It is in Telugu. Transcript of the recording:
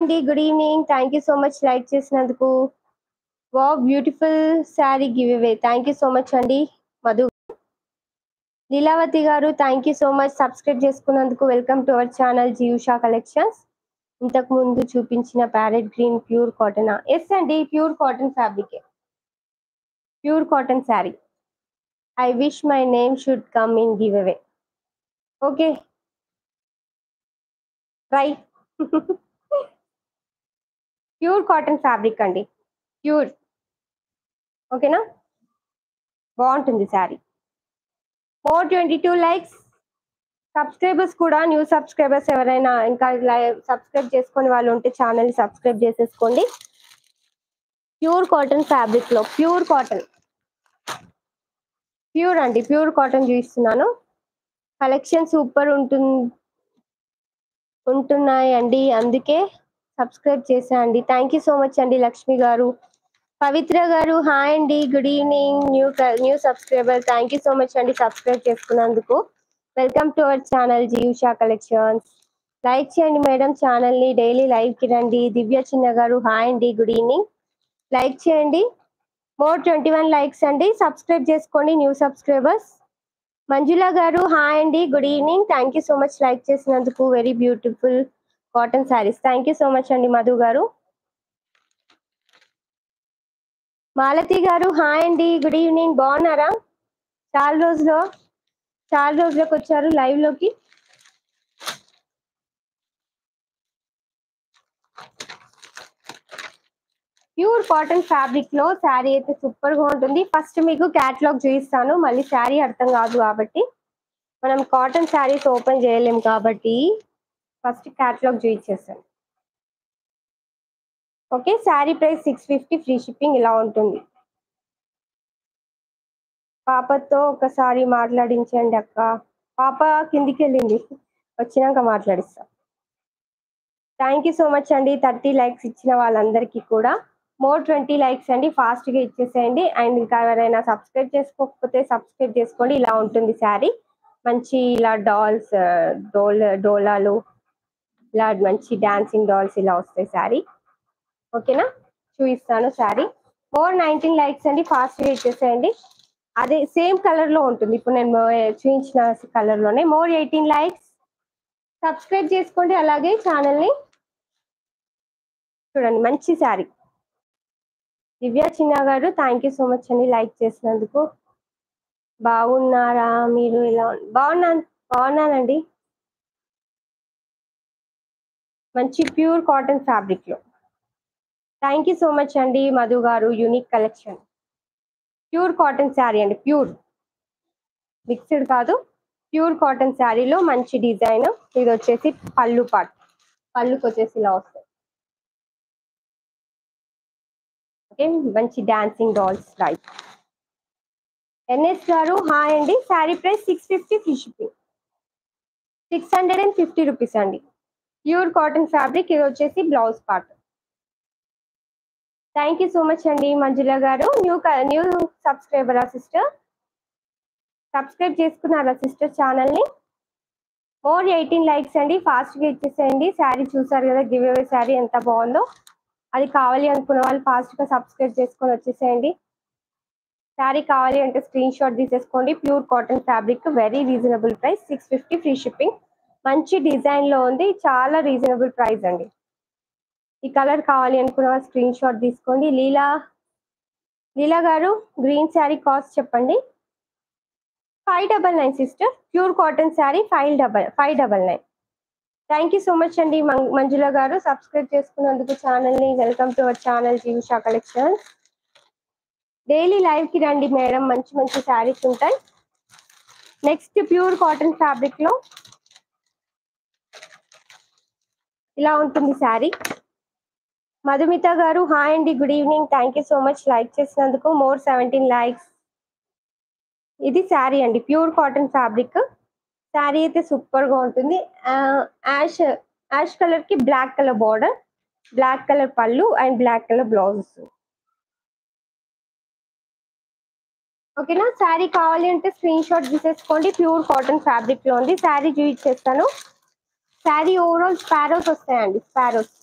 Good evening. Thank you so much like చేసినందుకు. Wow, beautiful saree giveaway. Thank you so much అండి. Madhu Leelavathi garu thank you so much subscribe చేసుకున్నందుకు. Welcome to our channel Ziyusha collections. ఇంతకు ముందు చూపించిన parrot green pure cotton. Yes అండి, pure cotton fabric, pure cotton sari. I wish my name should come in giveaway. Okay try. Pure cotton fabric అండి, ప్యూర్. ఓకేనా, బాగుంటుంది శారీ. More 22 likes. సబ్స్క్రైబర్స్ కూడా, న్యూ సబ్స్క్రైబర్స్ ఎవరైనా ఇంకా సబ్స్క్రైబ్ చేసుకుని వాళ్ళు ఉంటే ఛానల్ సబ్స్క్రైబ్ చేసేసుకోండి. ప్యూర్ కాటన్ ఫ్యాబ్రిక్ లో ప్యూర్ కాటన్, ప్యూర్ అండి, ప్యూర్ కాటన్ చూపిస్తున్నాను. కలెక్షన్ సూపర్ ఉంటున్నాయండి, అందుకే సబ్స్క్రైబ్ చేసేయండి. థ్యాంక్ యూ సో మచ్ అండి. లక్ష్మి గారు, పవిత్ర గారు హాయ్ అండి, good evening. New subscriber, thank you so much అండి సబ్స్క్రైబ్ చేసుకున్నందుకు. Welcome to our channel Ziyusha collections. Like చేయండి మేడం ఛానల్ ని, డైలీ లైవ్ కి రండి. దివ్య చిన్న గారు హాయ్ అండి, గుడ్ ఈవినింగ్. లైక్ చేయండి, మోర్ 21 లైక్స్ అండి. సబ్స్క్రైబ్ చేసుకోండి new subscribers. Manjula garu hi అండి, good evening. Thank you so much like చేసినందుకు. Very beautiful cotton saris. Thank you so much అండి. మధు గారు, మాలతి గారు హాయ్ అండి, గుడ్ ఈవినింగ్. బాగున్నారా? చాలా రోజులకు వచ్చారు లైవ్ లోకి. ప్యూర్ కాటన్ ఫ్యాబ్రిక్ లో శారీ అయితే సూపర్ గా ఉంటుంది. ఫస్ట్ మీకు క్యాటలాగ్ చూపిస్తాను, మళ్ళీ శారీ అర్థం కాదు కాబట్టి మనం కాటన్ శారీస్ ఓపెన్ చేయలేము కాబట్టి ఫస్ట్ క్యాటలాగ్ చూపించేస్తాను. Okay, sari price 650, free shipping. ఇలా ఉంటుంది. పాపతో ఒకసారి మాట్లాడించండి అక్క. పాప కిందికి వెళ్ళింది, వచ్చినాక మాట్లాడిస్తా. థ్యాంక్ యూ సో మచ్ అండి 30 లైక్స్ ఇచ్చిన వాళ్ళందరికీ కూడా. మోర్ 20 లైక్స్ అండి, ఫాస్ట్ గా ఇచ్చేసేయండి. అండ్ ఇంకా ఎవరైనా సబ్స్క్రైబ్ చేసుకోకపోతే సబ్స్క్రైబ్ చేసుకోండి. ఇలా ఉంటుంది శారీ. మంచి ఇలా డాల్స్, డోలాలు, ఇలా మంచి డాన్సింగ్ డాల్స్ ఇలా వస్తాయి శారీ. ఓకేనా, చూపిస్తాను శారీ. మోర్ 19 లైక్స్ అండి, ఫాస్ట్ గా ఇచ్చేసేయండి. అదే సేమ్ కలర్ లో ఉంటుంది, ఇప్పుడు నేను చూపించిన కలర్ లోనే. More 18 likes. సబ్స్క్రైబ్ చేసుకోండి, అలాగే ఛానల్ ని చూడండి. మంచి శారీ. దివ్య చిన్న గారు థ్యాంక్ యూ సో మచ్ అండి లైక్ చేసినందుకు. బాగున్నారా మీరు? ఇలా బాగున్నానండి. మంచి ప్యూర్ కాటన్ ఫ్యాబ్రిక్ లో. థ్యాంక్ యూ సో మచ్ అండి మధు గారు. Unique collection, pure cotton sari అండి, ప్యూర్ మిక్స్డ్ కాదు, ప్యూర్ కాటన్ శారీలో మంచి డిజైన్. ఇది వచ్చేసి పళ్ళు పార్ట్, పళ్ళుకి వచ్చేసి ఇలా వస్తాయి. ఓకే, మంచి dancing dolls like. NS garu hi అండి. Sari price 650, free shipping. 650 rupees అండి. Pure cotton fabric. ఇది వచ్చేసి blouse part. Thank you so much అండి Manjula garu. New subscriber sister, subscribe చేసుకున్నారా సిస్టర్ ఛానల్ ని? మోర్ 18 లైక్స్ అండి, ఫాస్ట్ గా ఇచ్చేసేయండి. శారీ చూసారు కదా, గివ్ అవే శారీ ఎంత బాగుందో. అది కావాలి అనుకున్న వాళ్ళు ఫాస్ట్ గా సబ్స్క్రైబ్ చేసుకొని వచ్చేసేయండి. శారీ కావాలి అంటే స్క్రీన్ షాట్ తీసేసుకోండి. Pure cotton fabric, very reasonable price, 650, free shipping. మంచి డిజైన్ లో ఉంది, చాలా రీజనబుల్ ప్రైస్ అండి. ఈ కలర్ కావాలి అనుకున్న వాళ్ళు స్క్రీన్ షాట్ తీసుకోండి. లీలా గారు గ్రీన్ శారీ కాస్ట్ చెప్పండి. 599 sister. Pure cotton sari 599. Thank you so much అండి మంజుల గారు, సబ్స్క్రైబ్ చేసుకున్నందుకు ఛానల్ ని. Welcome to our channel Ziyusha collections. Daily live కి రండి మేడం, మంచి మంచి శారీస్ ఉంటాయి. నెక్స్ట్ ప్యూర్ కాటన్ ఫ్యాబ్రిక్ లో ఇలా ఉంటుంది శారీ. మధుమిత గారు హాయ్ అండి, good evening. Thank you so much like చేసినందుకు. More 17 likes. ఇది శారీ అండి, ప్యూర్ కాటన్ ఫ్యాబ్రిక్. శారీ అయితే సూపర్ గా ఉంటుంది. యాష్ కలర్ కి black colour border, black colour పళ్ళు అండ్ బ్లాక్ కలర్ బ్లౌజ్. ఓకేనా, శారీ కావాలి అంటే స్క్రీన్ షాట్ తీసేసుకోండి. ప్యూర్ కాటన్ ఫ్యాబ్రిక్ లో ఉంది. శారీ చూపించేస్తాను. శారీ ఓవరాల్ స్పారోస్ వస్తాయండి, స్పారోస్.